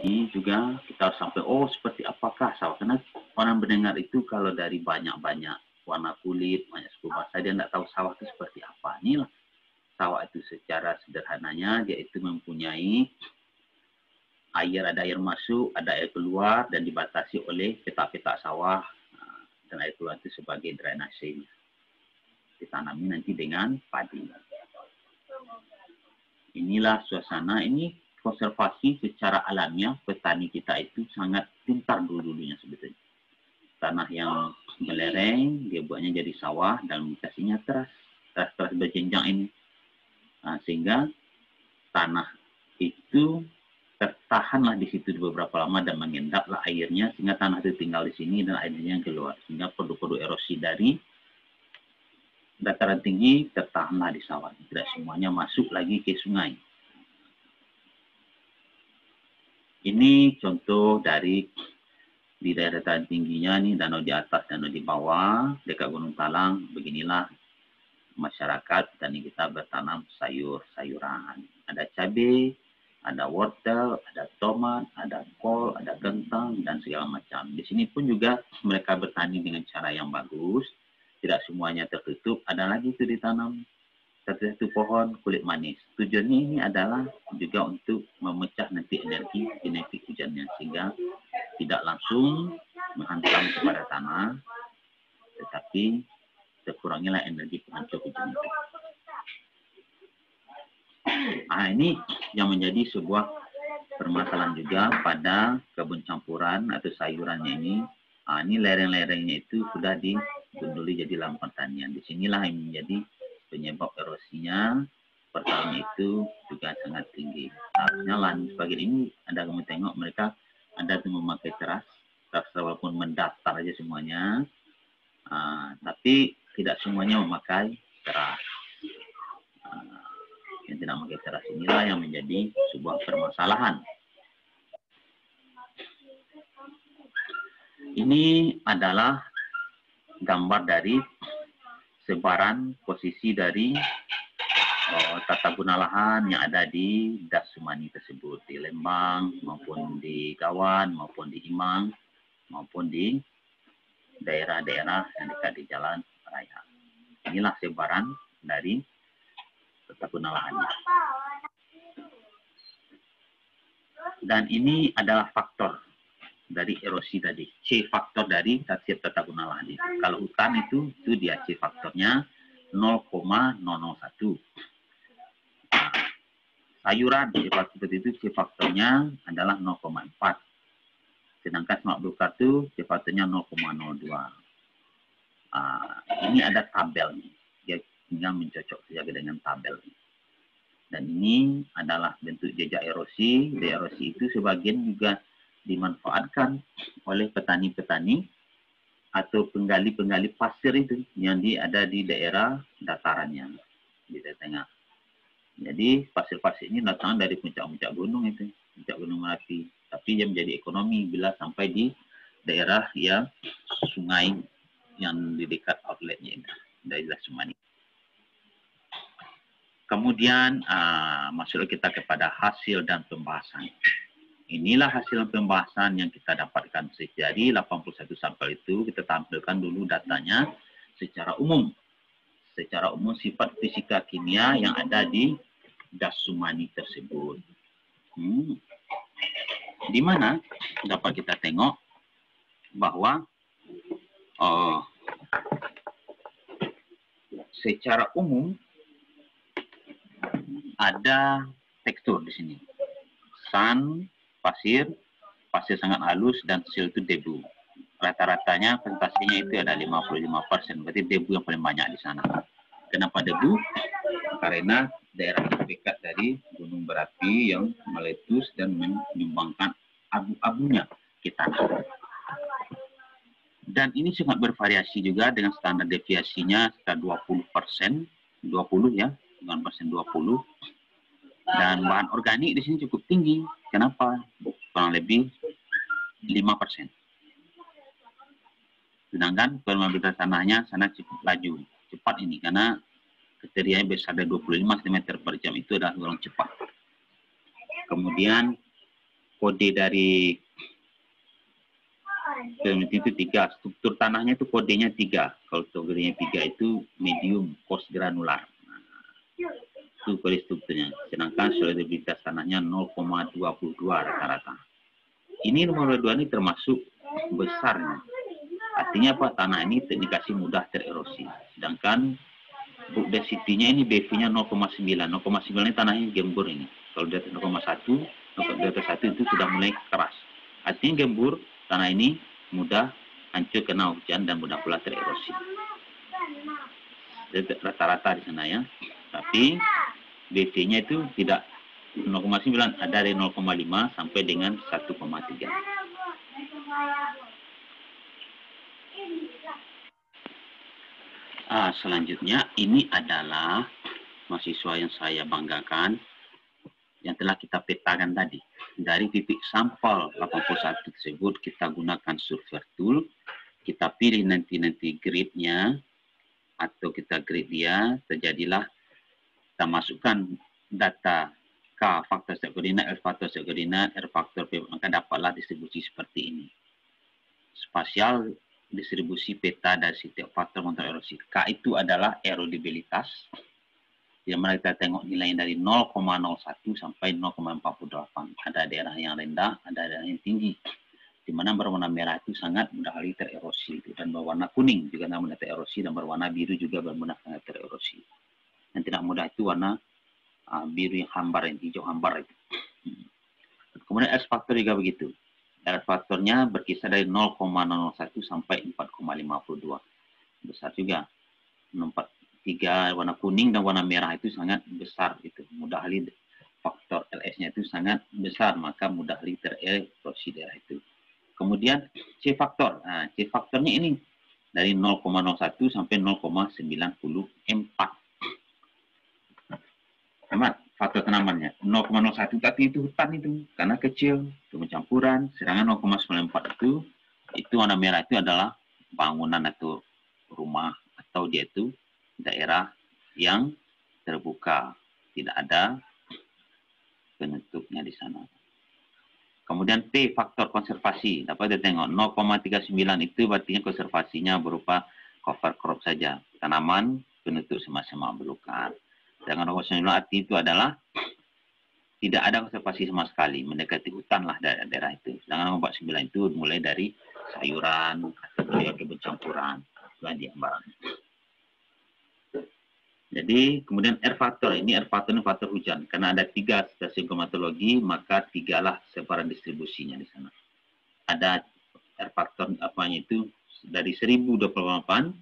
Ini juga kita harus sampai, oh seperti apakah sawah. Karena orang mendengar itu kalau dari banyak-banyak warna kulit, banyak suku bahasa, dia tidak tahu sawah itu seperti apa. Inilah sawah itu secara sederhananya, dia itu mempunyai air, ada air masuk, ada air keluar, dan dibatasi oleh petak-petak sawah. Dan air keluar itu sebagai drainase. Ditanami nanti dengan padi. Inilah suasana, ini konservasi secara alamiah. Petani kita itu sangat pintar dulu-dulunya sebetulnya. Tanah yang belereng, dia buatnya jadi sawah dan dikasihnya teras berjenjang ini. Nah, sehingga tanah itu tertahanlah di situ beberapa lama dan mengendaplah airnya, sehingga tanah itu tinggal di sini dan airnya yang keluar. Sehingga produk-produk erosi dari dataran tinggi tertahanlah di sawah. Tidak semuanya masuk lagi ke sungai. Ini contoh dari di daerah dataran tingginya, nih danau di atas, danau di bawah, dekat Gunung Talang. Beginilah masyarakat petani kita bertanam sayur-sayuran. Ada cabai, ada wortel, ada tomat, ada kol, ada kentang, dan segala macam. Di sini pun juga mereka bertani dengan cara yang bagus. Tidak semuanya tertutup, ada lagi itu ditanam satu-satu pohon kulit manis. Tujuannya ini adalah juga untuk memecah nanti energi kinetik hujannya, sehingga tidak langsung menghantam kepada tanah, tetapi terkurangilah energi penghancur hujan itu. Nah, ini yang menjadi sebuah permasalahan juga pada kebun campuran atau sayurannya ini. Ini lereng-lerengnya itu sudah digunduli jadi lahan pertanian. Disinilah yang menjadi penyebab erosinya. Pertama itu juga sangat tinggi. Harusnya lahan sebagian ini, Anda kamu tengok mereka ada tuh memakai teras walaupun mendatar aja semuanya. Tapi tidak semuanya memakai teras. Yang tidak memakai teras inilah yang menjadi sebuah permasalahan. Ini adalah gambar dari sebaran posisi dari tata guna lahan yang ada di Das Sumani tersebut, di Lembang maupun di Gawan maupun di Imang maupun di daerah-daerah yang dekat di jalan raya. Inilah sebaran dari tata guna lahannya. Dan ini adalah faktor dari erosi tadi, C faktor dari setiap tata guna lahan itu. Kalau hutan itu dia C faktornya 0,001. Sayuran seperti itu C faktornya adalah 0,4. Sedangkan semak belukar itu C faktornya 0,02. Ini ada tabel nih. Dia tinggal mencocok saja dengan tabel. Dan ini adalah bentuk jejak erosi. Dari erosi itu sebagian juga dimanfaatkan oleh petani-petani atau penggali-penggali pasir itu yang ada di daerah datarannya di tengah. Jadi pasir-pasir ini datang dari puncak-puncak gunung itu, puncak gunung Merapi. Tapi dia menjadi ekonomi bila sampai di daerah yang sungai yang di dekat outletnya ini, daerah Sumani. Kemudian masuk kita kepada hasil dan pembahasan. Inilah hasil pembahasan yang kita dapatkan. Jadi 81 sampel itu kita tampilkan dulu datanya secara umum. Secara umum sifat fisika kimia yang ada di Das Sumani tersebut. Di mana dapat kita tengok bahwa secara umum ada tekstur di sini. Sand, pasir sangat halus, dan sil itu debu. Rata-ratanya presentasinya itu ada 55%, berarti debu yang paling banyak di sana. Kenapa debu? Karena daerah dekat dari gunung berapi yang meletus dan menyumbangkan abu-abunya ke tanah. Dan ini sangat bervariasi juga dengan standar deviasinya sekitar 20%, 20 ya, 9%, 20. Dan bahan organik di sini cukup tinggi. Kenapa? Kurang lebih 5%. Sedangkan permeabilitas tanahnya sana cukup laju, cepat ini karena kriterianya besar dari 25 cm per jam itu adalah kurang cepat. Kemudian kode dari peneliti itu 3. Struktur tanahnya itu kodenya 3. Kalau kodenya 3 itu medium coarse granular. Itu kode strukturnya. Sedangkan solubilitas tanahnya 0,22 rata-rata. Ini nomor 2 ini termasuk besar. Artinya apa? Tanah ini dikasih mudah tererosi. Sedangkan book density-nya ini BV-nya 0,9. 0,9 ini tanahnya gembur ini. Kalau di atas 0,1, di atas 1 itu sudah mulai keras. Artinya gembur, tanah ini mudah hancur kena hujan dan mudah pula tererosi. Rata-rata di sana ya. Tapi BV-nya itu tidak 0,9, ada dari 0,5 sampai dengan 1,3. Selanjutnya ini adalah mahasiswa yang saya banggakan yang telah kita petakan tadi. Dari titik sampel 81 tersebut kita gunakan survey tool, kita pilih nanti grid-nya atau kita grid dia, terjadilah kita masukkan data K faktor setiap koordinat, L faktor setiap koordinat, R faktor P, maka dapatlah distribusi seperti ini. Spasial distribusi peta dari setiap faktor kontrol erosi. K itu adalah erodibilitas. Yang mana kita tengok nilai dari 0,01 sampai 0,48. Ada daerah yang rendah, ada daerah yang tinggi. Di mana berwarna merah itu sangat mudah sekali tererosi. Dan berwarna kuning juga mudah tererosi, dan berwarna biru juga mudah sangat tererosi. Yang tidak mudah itu warna biru yang hambar, yang hijau hambar itu. Kemudian X faktor juga begitu. R faktornya berkisar dari 0,01 sampai 4,52. Besar juga. 3 warna kuning dan warna merah itu sangat besar. Itu mudah sekali faktor LS-nya itu sangat besar, maka mudah sekali tererosi daerah itu. Kemudian C faktor. C faktornya ini dari 0,01 sampai 0,94. Hemat faktor tanamannya 0,01 tadi itu hutan itu karena kecil, campuran. Sedangkan 0,94 itu warna merah itu adalah bangunan atau rumah, atau dia itu daerah yang terbuka, tidak ada penutupnya di sana. Kemudian P faktor konservasi, dapat kita tengok 0,39 itu berarti konservasinya berupa cover crop saja, tanaman penutup sama-sama belukar. Dengan 0,9 arti itu adalah tidak ada konservasi sama sekali, mendekati hutan lah daerah itu. Sedangkan 0,9 itu mulai dari sayuran atau kebun campuran, itu diambil. Jadi kemudian R faktor, ini R faktor ini faktor hujan. Karena ada 3 stasiun klimatologi, maka 3 lah sebaran distribusinya di sana. Ada R faktor apanya itu dari 1028,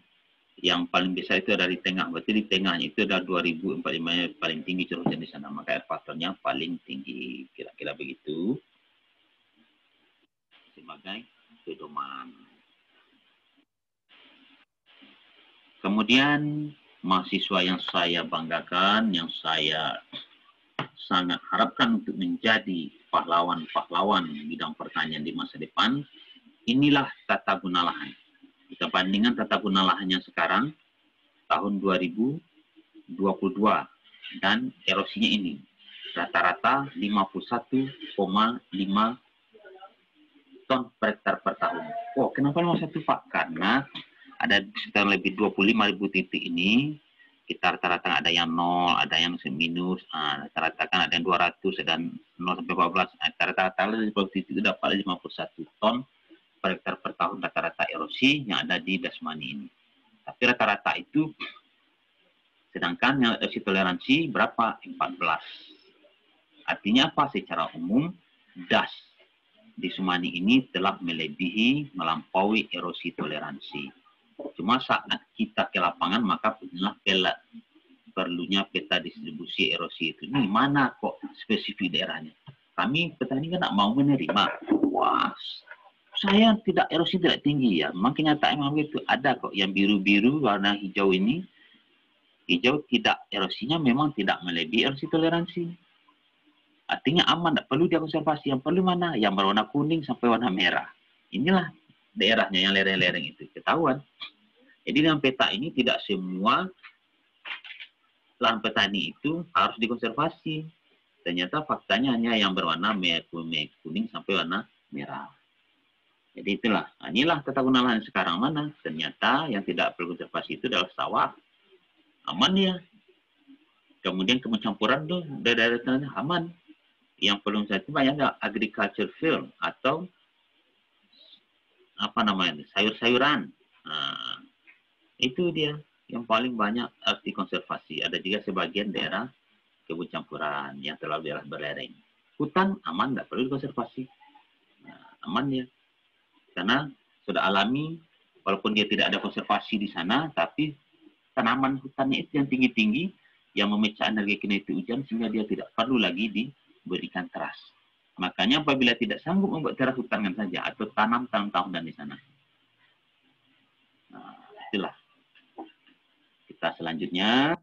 yang paling besar itu dari tengah. Berarti di tengahnya itu ada 2045 paling tinggi curah hujan di sana. Maka R faktornya paling tinggi, kira-kira begitu. Sebagai pedoman. Kemudian mahasiswa yang saya banggakan, yang saya sangat harapkan untuk menjadi pahlawan-pahlawan bidang pertanian di masa depan, inilah tata guna lahan. Kita bandingkan tata guna lahannya sekarang, tahun 2022, dan erosinya ini. Rata-rata 51,5 ton per hektar per tahun. Oh, kenapa 51 Pak? Karena ada sekitar lebih 25.000 titik ini, kita rata-rata ada yang 0, ada yang minus, rata-rata kan ada yang 200, dan 0 sampai 14, rata-rata di titik itu dapat 51 ton per hektar per tahun rata-rata erosi yang ada di Dasmani ini. Tapi rata-rata itu, sedangkan yang erosi toleransi berapa? 14. Artinya apa? Secara umum, das di Sumani ini telah melampaui erosi toleransi. Cuma saat kita ke lapangan, maka perlunya peta distribusi erosi itu. Ini mana kok spesifik daerahnya? Kami petani kan tak mau menerima. Wah, saya tidak erosi tidak tinggi ya. Memang kenyataannya memang itu. Ada kok yang biru-biru warna hijau ini. Hijau tidak erosinya memang tidak melebihi erosi toleransi. Artinya aman, tidak perlu dia konservasi. Yang perlu mana? Yang berwarna kuning sampai warna merah. Inilah daerahnya yang lereng-lereng itu ketahuan. Jadi dalam peta ini tidak semua lahan petani itu harus dikonservasi. Ternyata faktanya hanya yang berwarna kuning sampai warna merah. Jadi itulah, inilah tata guna lahan sekarang mana. Ternyata yang tidak perlu konservasi itu adalah sawah. Aman ya. Kemudian pencampuran tuh daerah tanah aman. Yang perlu saya itu banyak agriculture field atau apa namanya sayur-sayuran. Nah, itu dia yang paling banyak arti konservasi. Ada juga sebagian daerah kebun campuran yang terlalu daerah berlereng. Hutan aman, nggak perlu konservasi. Nah, aman ya. Karena sudah alami, walaupun dia tidak ada konservasi di sana, tapi tanaman hutannya itu yang tinggi-tinggi, yang memecah energi kinetik hujan, sehingga dia tidak perlu lagi diberikan teras. Makanya apabila tidak sanggup membuat teras hutan saja, atau tanam tahun-tahunan di sana. Nah, itulah. Kita selanjutnya.